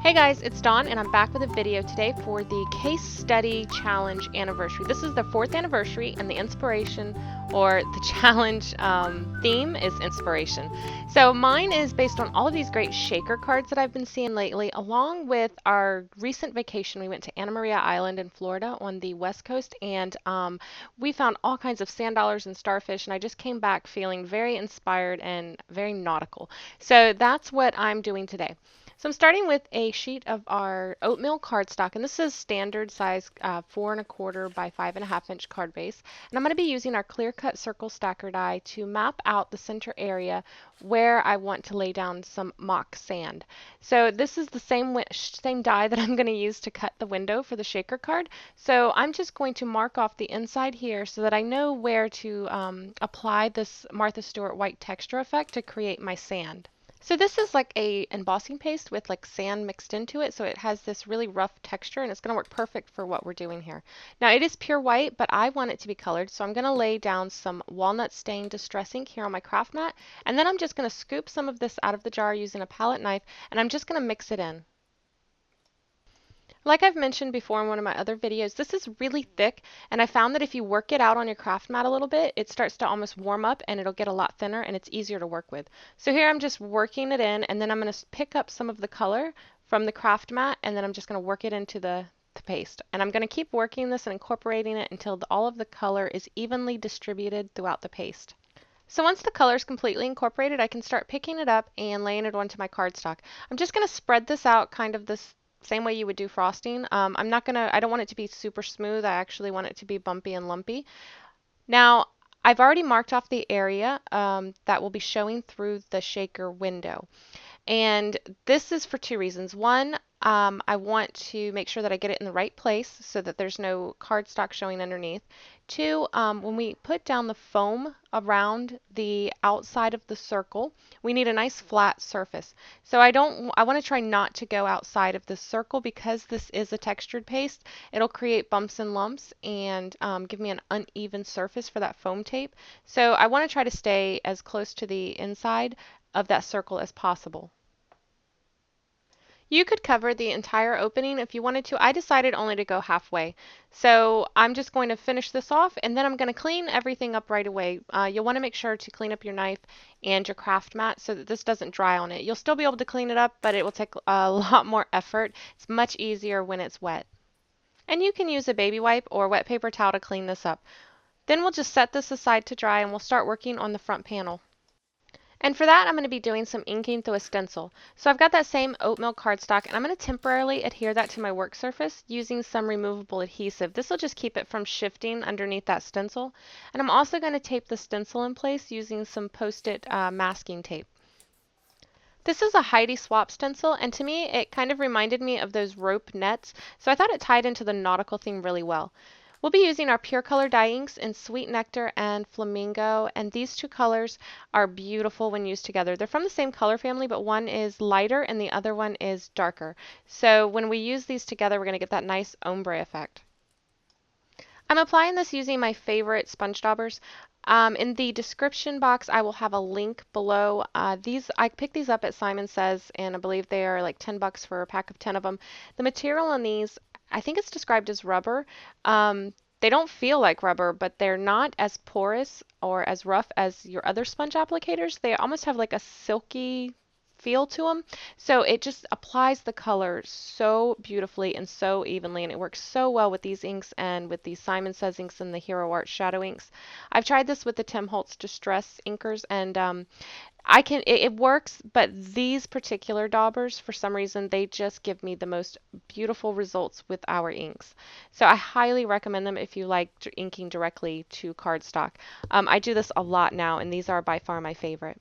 Hey guys, it's Dawn and I'm back with a video today for the Case Study Challenge anniversary. This is the 4th anniversary and the inspiration or the challenge theme is inspiration. So mine is based on all of these great shaker cards that I've been seeing lately, along with our recent vacation. We went to Anna Maria Island in Florida on the west coast, and we found all kinds of sand dollars and starfish, and I just came back feeling very inspired and very nautical. So that's what I'm doing today. So I'm starting with a sheet of our oatmeal cardstock, and this is standard size 4 1/4 by 5 1/2 inch card base. And I'm going to be using our clear cut circle stacker die to map out the center area where I want to lay down some mock sand. So this is the same die that I'm going to use to cut the window for the shaker card. So I'm just going to mark off the inside here so that I know where to apply this Martha Stewart white texture effect to create my sand. So this is like a embossing paste with like sand mixed into it, so it has this really rough texture and it's going to work perfect for what we're doing here. Now it is pure white, but I want it to be colored, so I'm going to lay down some walnut stain distress ink here on my craft mat, and then I'm just going to scoop some of this out of the jar using a palette knife, and I'm just going to mix it in. Like I've mentioned before in one of my other videos, this is really thick, and I found that if you work it out on your craft mat a little bit, it starts to almost warm up and it'll get a lot thinner and it's easier to work with. So here I'm just working it in, and then I'm going to pick up some of the color from the craft mat, and then I'm just going to work it into the paste. And I'm going to keep working this and incorporating it until all of the color is evenly distributed throughout the paste. So once the color is completely incorporated, I can start picking it up and laying it onto my cardstock. I'm just going to spread this out kind of this same way you would do frosting. I don't want it to be super smooth. I actually want it to be bumpy and lumpy. Now, I've already marked off the area that will be showing through the shaker window. And this is for two reasons. One, I want to make sure that I get it in the right place so that there's no cardstock showing underneath. Two, when we put down the foam around the outside of the circle, we need a nice flat surface. So I want to try not to go outside of this circle because this is a textured paste. It'll create bumps and lumps and give me an uneven surface for that foam tape. So I want to try to stay as close to the inside of that circle as possible. You could cover the entire opening if you wanted to. I decided only to go halfway. So I'm just going to finish this off, and then I'm going to clean everything up right away. You'll want to make sure to clean up your knife and your craft mat so that this doesn't dry on it. You'll still be able to clean it up, but it will take a lot more effort. It's much easier when it's wet. And you can use a baby wipe or wet paper towel to clean this up. Then we'll just set this aside to dry and we'll start working on the front panel. And for that, I'm going to be doing some inking through a stencil. So I've got that same oatmeal cardstock, and I'm going to temporarily adhere that to my work surface using some removable adhesive. This will just keep it from shifting underneath that stencil. And I'm also going to tape the stencil in place using some post-it masking tape. This is a Heidi Swap stencil, and to me, it kind of reminded me of those rope nets, so I thought it tied into the nautical theme really well. We'll be using our Pure Color dye inks in Sweet Nectar and Flamingo, and these two colors are beautiful when used together. They're from the same color family, but one is lighter and the other one is darker. So when we use these together, we're going to get that nice ombre effect. I'm applying this using my favorite sponge daubers. In the description box, I will have a link below. I picked these up at Simon Says, and I believe they are like $10 for a pack of 10 of them. The material on these, I think it's described as rubber. They don't feel like rubber, but they're not as porous or as rough as your other sponge applicators. They almost have like a silky feel to them. So it just applies the color so beautifully and so evenly, and it works so well with these inks and with the Simon Says inks and the Hero Art shadow inks. I've tried this with the Tim Holtz Distress inkers, and it works, but these particular daubers, for some reason, they just give me the most beautiful results with our inks. So I highly recommend them if you like inking directly to cardstock. I do this a lot now, and these are by far my favorite.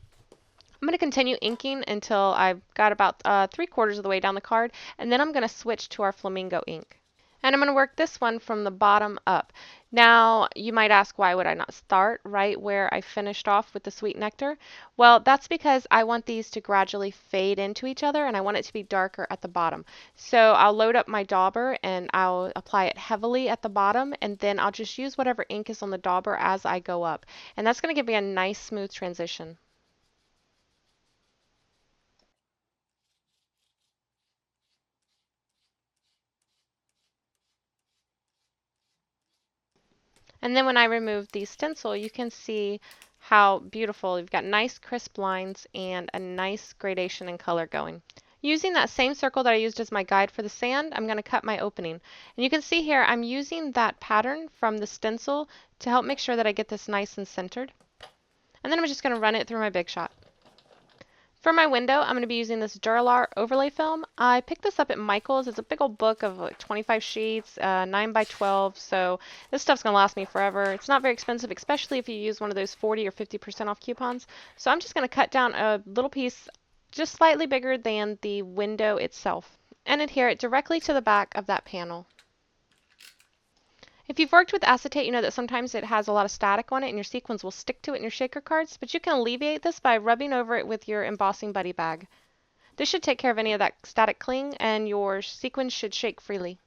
I'm going to continue inking until I've got about 3/4 of the way down the card, and then I'm going to switch to our Flamingo ink. And I'm going to work this one from the bottom up. Now, you might ask, why would I not start right where I finished off with the Sweet Nectar? Well, that's because I want these to gradually fade into each other, and I want it to be darker at the bottom. So I'll load up my dauber, and I'll apply it heavily at the bottom, and then I'll just use whatever ink is on the dauber as I go up. And that's going to give me a nice smooth transition. And then when I remove the stencil, you can see how beautiful. You've got nice crisp lines and a nice gradation in color going. Using that same circle that I used as my guide for the sand, I'm going to cut my opening. And you can see here I'm using that pattern from the stencil to help make sure that I get this nice and centered. And then I'm just going to run it through my Big Shot. For my window, I'm going to be using this Duralar overlay film. I picked this up at Michael's. It's a big old book of like 25 sheets, 9 by 12, so this stuff's going to last me forever. It's not very expensive, especially if you use one of those 40 or 50% off coupons. So I'm just going to cut down a little piece just slightly bigger than the window itself and adhere it directly to the back of that panel. If you've worked with acetate, you know that sometimes it has a lot of static on it and your sequins will stick to it in your shaker cards, but you can alleviate this by rubbing over it with your embossing buddy bag. This should take care of any of that static cling and your sequins should shake freely.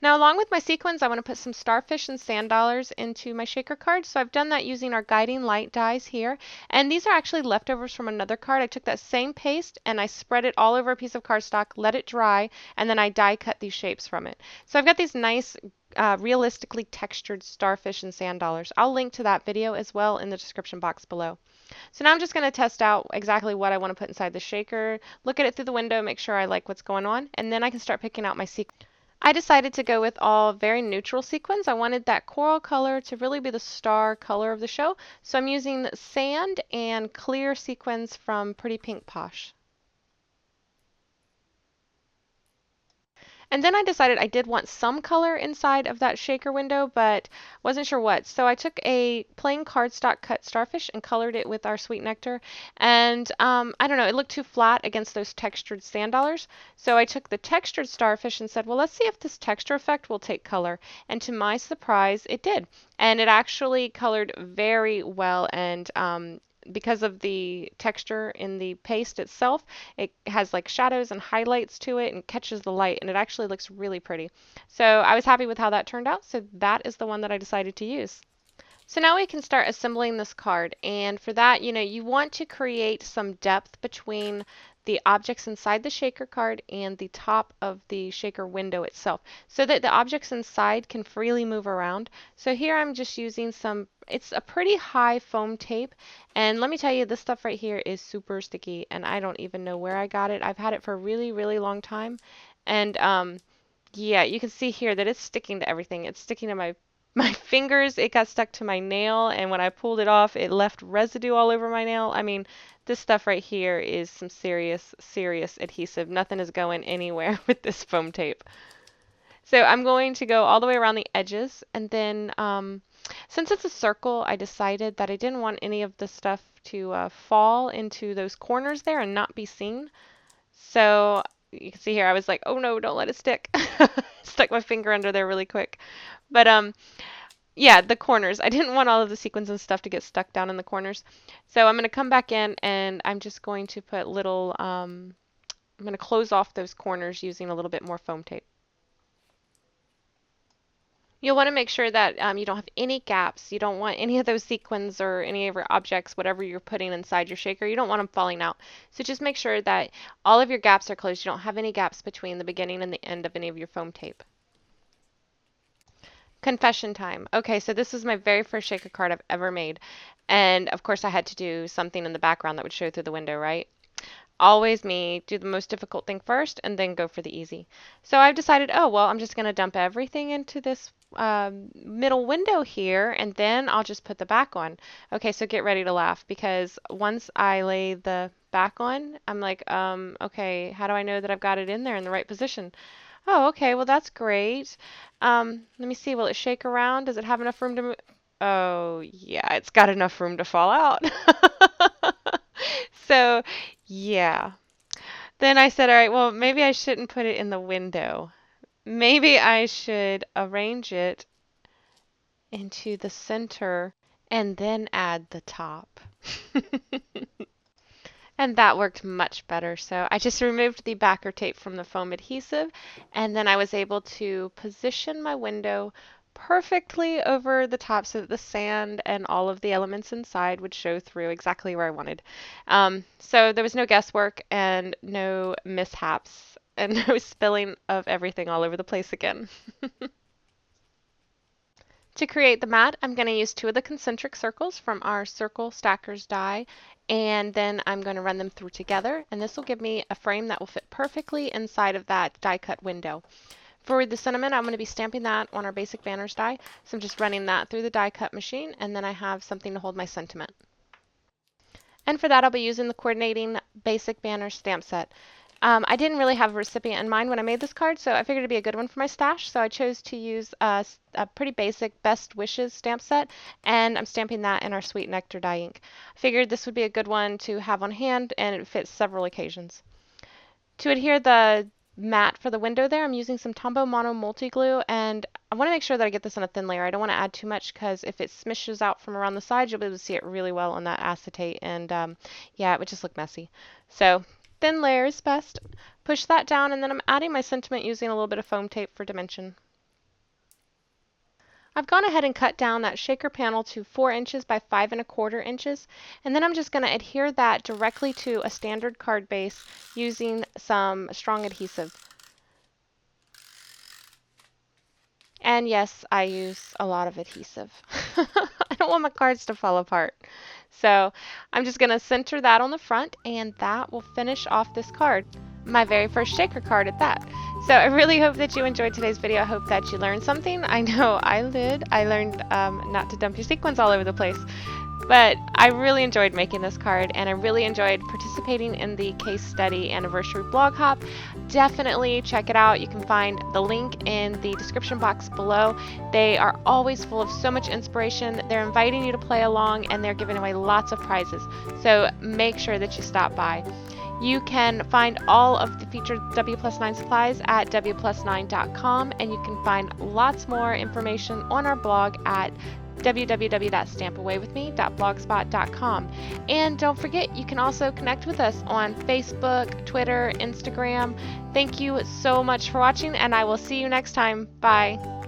Now along with my sequins, I want to put some starfish and sand dollars into my shaker card. So I've done that using our guiding light dies here. And these are actually leftovers from another card. I took that same paste and I spread it all over a piece of cardstock, let it dry, and then I die cut these shapes from it. So I've got these nice realistically textured starfish and sand dollars. I'll link to that video as well in the description box below. So now I'm just going to test out exactly what I want to put inside the shaker, look at it through the window, make sure I like what's going on, and then I can start picking out my sequins. I decided to go with all very neutral sequins. I wanted that coral color to really be the star color of the show, so I'm using sand and clear sequins from Pretty Pink Posh. And then I decided I did want some color inside of that shaker window, but wasn't sure what. So I took a plain cardstock cut starfish and colored it with our sweet nectar. And I don't know, it looked too flat against those textured sand dollars. So I took the textured starfish and said, well, let's see if this texture effect will take color. And to my surprise, it did. And it actually colored very well, and because of the texture in the paste itself, it has like shadows and highlights to it and catches the light, and it actually looks really pretty. So I was happy with how that turned out, so that is the one that I decided to use. So now we can start assembling this card, and for that, you want to create some depth between the objects inside the shaker card and the top of the shaker window itself so that the objects inside can freely move around. So here I'm just using it's a pretty high foam tape, and let me tell you, this stuff right here is super sticky and I don't even know where I got it. I've had it for a really, really long time, and yeah, you can see here that it's sticking to everything. It's sticking to my fingers, it got stuck to my nail, and when I pulled it off, it left residue all over my nail. I mean, this stuff right here is some serious, serious adhesive. Nothing is going anywhere with this foam tape. So I'm going to go all the way around the edges, and then since it's a circle, I decided that I didn't want any of the stuff to fall into those corners there and not be seen. So you can see here, I was like, oh no, don't let it stick. Stuck my finger under there really quick. But yeah, the corners. I didn't want all of the sequins and stuff to get stuck down in the corners. So I'm going to come back in and I'm just going to put little, I'm going to close off those corners using a little bit more foam tape. You'll want to make sure that you don't have any gaps. You don't want any of those sequins or any of your objects, whatever you're putting inside your shaker, you don't want them falling out. So just make sure that all of your gaps are closed. You don't have any gaps between the beginning and the end of any of your foam tape. Confession time. Okay, so this was my very first shaker card I've ever made. And of course I had to do something in the background that would show through the window, right? Always me, do the most difficult thing first and then go for the easy. So I've decided, oh, well, I'm just going to dump everything into this middle window here and then I'll just put the back on. Okay, so get ready to laugh because once I lay the back on, I'm like, okay, how do I know that I've got it in there in the right position? Oh, okay, well, that's great. Let me see, will it shake around? Does it have enough room to move? Oh, yeah, it's got enough room to fall out. So, yeah. Then I said, all right, well, maybe I shouldn't put it in the window. Maybe I should arrange it into the center and then add the top. And that worked much better. So I just removed the backer tape from the foam adhesive, and then I was able to position my window perfectly over the top so that the sand and all of the elements inside would show through exactly where I wanted. So there was no guesswork and no mishaps and no spilling of everything all over the place again. To create the mat, I'm going to use 2 of the concentric circles from our Circle Stackers die, and then I'm going to run them through together, and this will give me a frame that will fit perfectly inside of that die cut window. For the sentiment, I'm going to be stamping that on our basic banners die, so I'm just running that through the die cut machine, and then I have something to hold my sentiment. And for that, I'll be using the coordinating basic banner stamp set. I didn't really have a recipient in mind when I made this card, so I figured it'd be a good one for my stash, so I chose to use a pretty basic Best Wishes stamp set, and I'm stamping that in our Sweet Nectar die ink. I figured this would be a good one to have on hand, and it fits several occasions. To adhere the mat for the window there, I'm using some Tombow Mono Multi-Glue, and I want to make sure that I get this on a thin layer. I don't want to add too much because if it smishes out from around the sides, you'll be able to see it really well on that acetate, and yeah, it would just look messy. So thin layer is best. Push that down, and then I'm adding my sentiment using a little bit of foam tape for dimension. I've gone ahead and cut down that shaker panel to 4 inches by 5 1/4 inches, and then I'm just going to adhere that directly to a standard card base using some strong adhesive. And yes, I use a lot of adhesive. I don't want my cards to fall apart. So I'm just going to center that on the front, and that will finish off this card. My very first shaker card at that. So I really hope that you enjoyed today's video. I hope that you learned something. I know I did. I learned not to dump your sequins all over the place. But I really enjoyed making this card, and I really enjoyed participating in the case study anniversary blog hop. Definitely check it out. You can find the link in the description box below. They are always full of so much inspiration. They're inviting you to play along, and they're giving away lots of prizes. So make sure that you stop by. You can find all of the featured W+9 supplies at W+9.com, and you can find lots more information on our blog at www.stampawaywithme.blogspot.com. And don't forget, you can also connect with us on Facebook, Twitter, Instagram. Thank you so much for watching, and I will see you next time. Bye.